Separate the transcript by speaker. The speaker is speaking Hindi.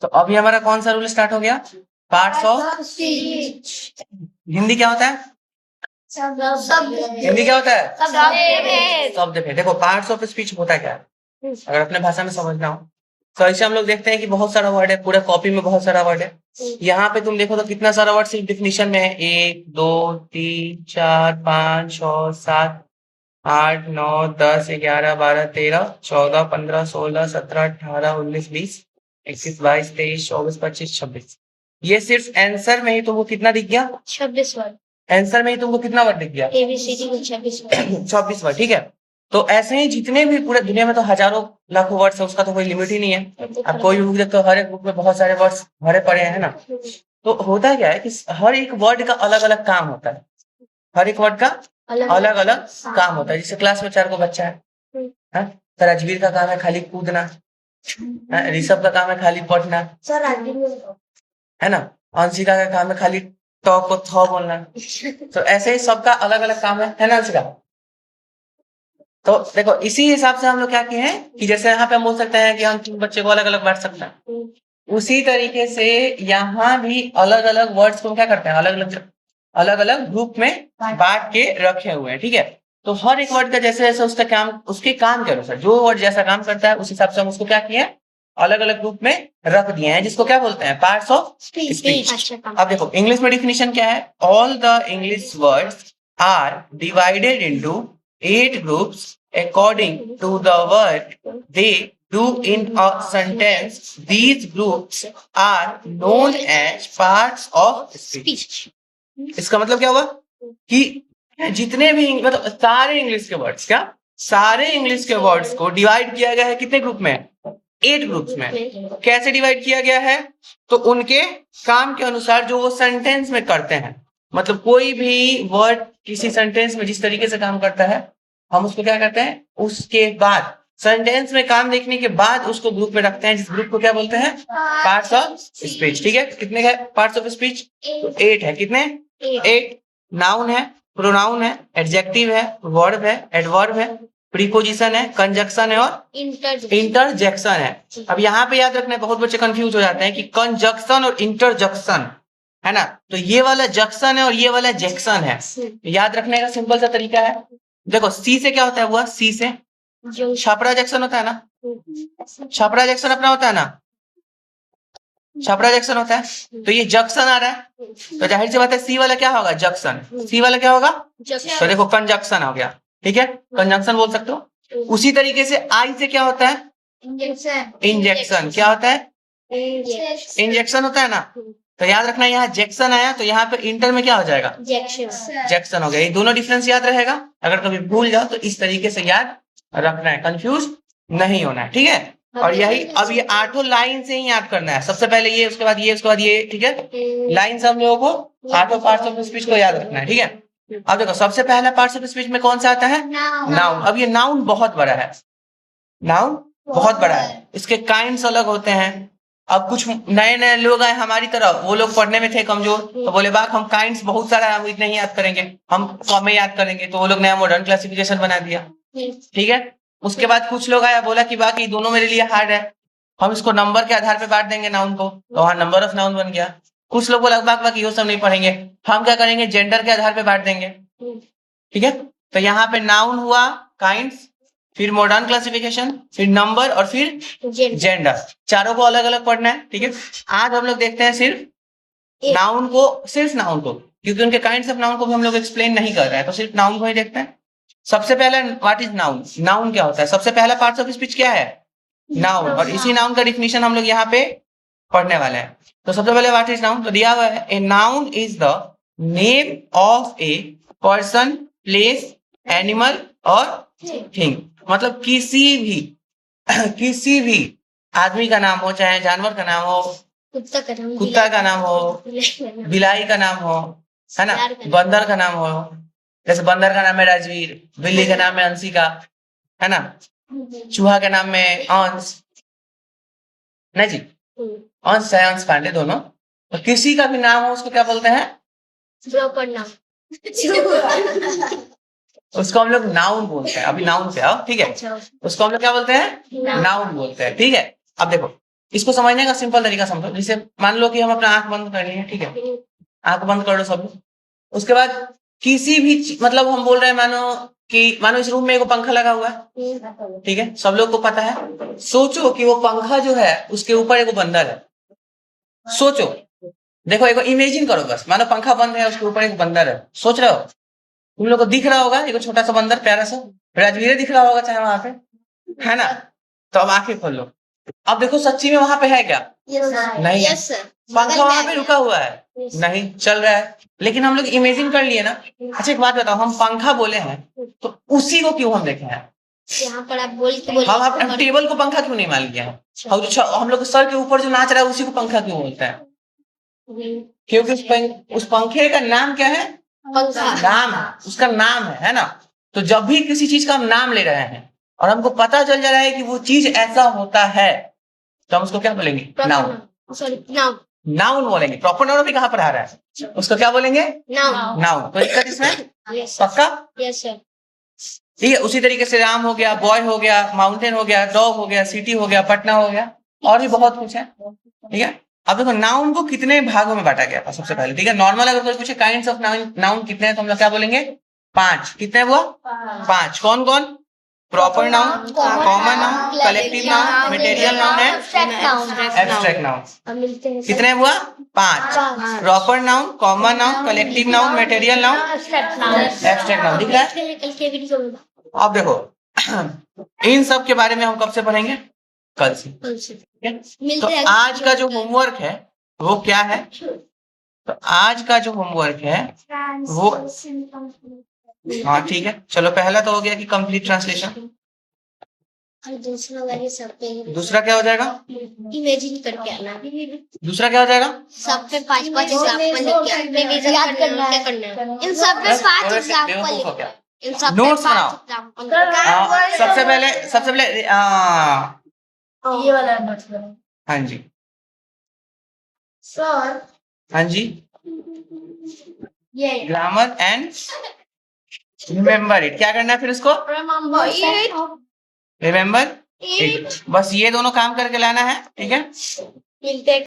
Speaker 1: तो अभी हमारा कौन सा रूल स्टार्ट हो गया? पार्ट्स ऑफ हिंदी क्या होता है? हिंदी क्या होता है? शब्द भेद। देखो पार्ट्स ऑफ स्पीच होता क्या है, अगर अपने भाषा में समझना हो तो ऐसे हम लोग देखते हैं कि बहुत सारा वर्ड है, पूरे कॉपी में बहुत सारा वर्ड है। यहाँ पे तुम देखो तो कितना सारा वर्ड सिर्फ डिफिनीशन में है। 1 2 3 4 5 6 7 8 9 10 11 12 13 14 15 16 17 18 19 20 21 22 23 24 25 26। ये सिर्फ आंसर में ही तुमको कितना दिख गया?
Speaker 2: 26 वर्ड।
Speaker 1: आंसर में ही तुमको कितना वर्ड दिख गया?
Speaker 2: ABCD को 26 वर्ड।
Speaker 1: 26 वर्ड, ठीक है। तो ऐसे ही जितने भी पूरे दुनिया में तो हजारों लाखों वर्ड्स है, उसका तो कोई लिमिट ही नहीं है। अब कोई भी बुक देखते हो, हर एक बुक में बहुत सारे वर्ड्स भरे पड़े हैं ना। तो होता क्या है कि हर एक वर्ड का अलग अलग काम होता है, हर एक वर्ड का अलग अलग काम होता है। जैसे क्लास में 4 को बच्चा है, तो राजवीर का काम है खाली कूदना, ऋषभ का काम है खाली पढ़ना, है ना। अंशिका का काम है खाली ट को थ बोलना। तो ऐसे ही सबका अलग अलग काम है ना अंशिका। तो देखो इसी हिसाब से हम लोग क्या किए हैं कि जैसे यहाँ पे हम बोल सकते हैं कि हम 3 बच्चे को अलग अलग बांट सकते हैं, उसी तरीके से यहाँ भी अलग अलग वर्ड्स को क्या करते हैं, अलग अलग ग्रुप में बांट के रखे हुए हैं, ठीक है। तो हर एक वर्ड का जैसे जैसे उसका काम, उसके काम के अनुसार जो वर्ड जैसा काम करता है उस हिसाब से हम उसको क्या किए, अलग अलग ग्रुप में रख दिए हैं, जिसको क्या बोलते हैं, पार्ट्स ऑफ स्पीच। अब देखो इंग्लिश में डिफिनेशन क्या है, all the English words are divided into 8 groups according to the word they do in a sentence. These groups are known as parts of speech. इसका मतलब क्या हुआ कि जितने भी मतलब सारे इंग्लिश के वर्ड्स, क्या सारे इंग्लिश के वर्ड्स को डिवाइड किया गया है कितने ग्रुप में, 8 ग्रुप्स में। कैसे डिवाइड किया गया है, तो उनके काम के अनुसार जो वो सेंटेंस में करते हैं। मतलब कोई भी वर्ड किसी सेंटेंस में जिस तरीके से काम करता है हम उसको क्या करते हैं, उसके बाद सेंटेंस में काम देखने के बाद उसको ग्रुप में रखते हैं, जिस ग्रुप को क्या बोलते हैं, पार्ट्स ऑफ स्पीच। ठीक है, कितने है पार्ट्स ऑफ स्पीच, तो 8 है। कितने, 8। नाउन है, प्रोनाउन है, एडजेक्टिव है, वर्ब है, एडवर्ब है, प्रीपोजिशन है, कंजक्शन है और इंटरजेक्शन है। अब यहाँ पे याद रखना है, बहुत बच्चे कंफ्यूज हो जाते हैं कि कंजक्शन और इंटरजेक्शन है ना, तो ये वाला जंक्शन है और ये वाला जेक्शन है। याद रखने का सिंपल सा तरीका है, देखो सी से क्या होता है, हुआ सी से छपरा जंक्शन होता है ना, छपरा जंक्शन अपना होता है ना, छपरा जंक्शन होता है। तो ये जंक्शन आ रहा है, तो जाहिर सी बात है सी वाला क्या होगा, जंक्शन। सी वाला क्या होगा, तो देखो कंजक्शन हो गया। ठीक है, कंजक्शन बोल सकते हो। उसी तरीके से आई से क्या होता है, इंजेक्शन। क्या होता है, इंजेक्शन होता है ना। तो याद रखना यहाँ जेक्शन आया तो यहाँ पे इंटर में क्या हो जाएगा, जेक्शन हो गया। ये दोनों डिफरेंस याद रहेगा, अगर कभी भूल जाओ तो इस तरीके से याद रखना है, कंफ्यूज नहीं होना है। ठीक है, और यही अब ये 8 लाइन से ही याद करना है, सबसे पहले ये, उसके बाद ये, उसके बाद ये। ठीक है, लाइन से हम लोगों को 8 पार्ट्स ऑफ स्पीच को याद रखना है। ठीक है, अब देखो सबसे पहला पार्ट्स ऑफ स्पीच में कौन सा आता है, नाउन। अब ये नाउन बहुत बड़ा है, नाउन बहुत बड़ा है, इसके काइंड्स अलग होते हैं। अब कुछ नए नए लोग आए हमारी तरफ, वो लोग पढ़ने में थे कमजोर, तो बोले बात हम काइंड्स बहुत सारा है, हम इतने ही याद करेंगे, हम कम याद करेंगे, तो वो लोग नया मॉडर्न क्लासिफिकेशन बना दिया। ठीक है, उसके बाद कुछ लोग आया बोला कि बाकी दोनों मेरे लिए हार्ड है, हम इसको नंबर के आधार पे बांट देंगे नाउन को, तो वहां नंबर ऑफ नाउन बन गया। कुछ लोग बोला बाकी वो सब नहीं पढ़ेंगे, हम क्या करेंगे, जेंडर के आधार पे बांट देंगे। ठीक है, तो यहाँ पे नाउन हुआ, काइंड्स, फिर मॉडर्न क्लासिफिकेशन, फिर नंबर और फिर जेंडर, चारों को अलग अलग पढ़ना है। ठीक है, आज हम लोग देखते हैं सिर्फ नाउन को, सिर्फ नाउन को, क्योंकि उनके काइंड्स ऑफ नाउन को भी हम लोग एक्सप्लेन नहीं कर रहे हैं, तो सिर्फ नाउन को ही देखते हैं। सबसे पहला व्हाट इज नाउन, नाउन क्या होता है, सबसे पहला पार्ट ऑफ स्पीच क्या है, नाउन, और इसी नाउन का डिफिनेशन हम लोग यहाँ पे पढ़ने वाले हैं। तो सबसे पहले व्हाट इज नाउन, तो दिया हुआ है, a noun is the name of a person, place, animal और थिंग। मतलब किसी भी आदमी का नाम हो, चाहे जानवर का नाम हो, कुत्ता का नाम हो, बिलाई का नाम हो, है ना, बंदर का नाम हो, जैसे बंदर का नाम है राजवीर, बिल्ली का नाम है अंशिका, है ना, चूहा के नाम में अंश, नहीं जी, अंश है, अंश पांडे दोनों। तो किसी का भी नाम हो उसको क्या बोलते हैं, उसको हम लोग नाउन बोलते हैं। अभी नाउन पे आओ, ठीक है, उसको हम लोग क्या बोलते हैं, नाउन बोलते हैं। ठीक है, अब देखो इसको समझने का सिंपल तरीका समझो। जैसे मान लो कि हम अपना आंख बंद कर लिए, ठीक है, आंख बंद कर लो सब लोग। उसके बाद किसी भी मतलब हम बोल रहे हैं, मानो इस रूम में एक पंखा लगा हुआ है, ठीक है, सब लोग को पता है। सोचो कि वो पंखा जो है उसके ऊपर एक बंदर है। सोचो, देखो, एक इमेजिन करो बस, मानो पंखा बंद है, उसके ऊपर एक बंदर है। सोच रहे हो? तुम लोग को दिख रहा होगा एक छोटा सा बंदर, प्यारा सा राजवीर दिख रहा होगा चाहे वहां पे, है ना? तो अब आंखें खोल लो। अब देखो सच्ची में वहां पे है क्या? नहीं है। पंखा वहां पे रुका हुआ है, नहीं चल रहा है, लेकिन हम लोग इमेजिन कर लिए ना। अच्छा एक बात बताओ, हम पंखा बोले हैं तो उसी को क्यों हम देखे हैं?
Speaker 2: यहाँ पर आप बोल के बोले,
Speaker 1: हम टेबल को पंखा क्यों नहीं मान लिया है? हम लोग सर के ऊपर जो नाच रहा है उसी को पंखा क्यों बोलते हैं? क्योंकि उस पंखे का नाम क्या है?
Speaker 2: पंखा।
Speaker 1: नाम, उसका नाम है ना? तो जब भी किसी चीज का हम नाम ले रहे हैं और हमको पता चल जा रहा है कि वो चीज ऐसा होता है, तो हम उसको क्या बोलेंगे? नाउन।
Speaker 2: Sorry, noun.
Speaker 1: नाउन बोलेंगे। प्रॉपर नाउन भी कहाँ पर आ रहा है? उसको क्या बोलेंगे?
Speaker 2: नाउन।
Speaker 1: नाउन। कोई दिक्कत इसमें? पक्का?
Speaker 2: Yes sir.
Speaker 1: ठीक है। उसी तरीके से राम हो गया, बॉय हो गया, माउंटेन हो गया, डॉग हो गया, सिटी हो गया, पटना हो गया, और भी बहुत कुछ है, ठीक है। अब देखो नाउन को कितने भागों में बांटा गया था सबसे पहले, ठीक है। नॉर्मल अगर कोई पूछे काइंड्स ऑफ नाउन कितने हैं, तो हम लोग क्या बोलेंगे? 5। कितने हुआ? 5। कौन कौन? Proper noun, common noun, collective noun, material noun and abstract noun. कितने हुआ? 5। Proper noun, common noun, collective noun, material noun, abstract noun. दिख रहा है? अब देखो इन सब के बारे में हम कब से पढ़ेंगे? कल से, ठीक है। तो आज का जो होमवर्क है वो क्या है? तो आज का जो होमवर्क है वो, हाँ ठीक है, चलो पहला तो हो गया कि कंप्लीट ट्रांसलेशन। दूसरा क्या हो जाएगा?
Speaker 2: इमेजिन करके आना।
Speaker 1: दूसरा क्या हो जाएगा?
Speaker 2: सब पे 5-5 एग्जाम्पल लेके आना, याद करना है। इन सब पे 5 एग्जाम्पल, इन सब पे
Speaker 1: नोट्स
Speaker 2: 5
Speaker 1: बनाओ।
Speaker 2: एग्जाम्पल।
Speaker 1: सबसे पहले
Speaker 2: ये वाला नोट्स बनाओ।
Speaker 1: हाँ जी,
Speaker 2: सर।
Speaker 1: हाँ जी,
Speaker 2: ये
Speaker 1: ग्रामर एंड रिमेम्बर इट। क्या करना है फिर उसको? Remember it. बस ये दोनों काम करके लाना है, ठीक है।
Speaker 2: मिलते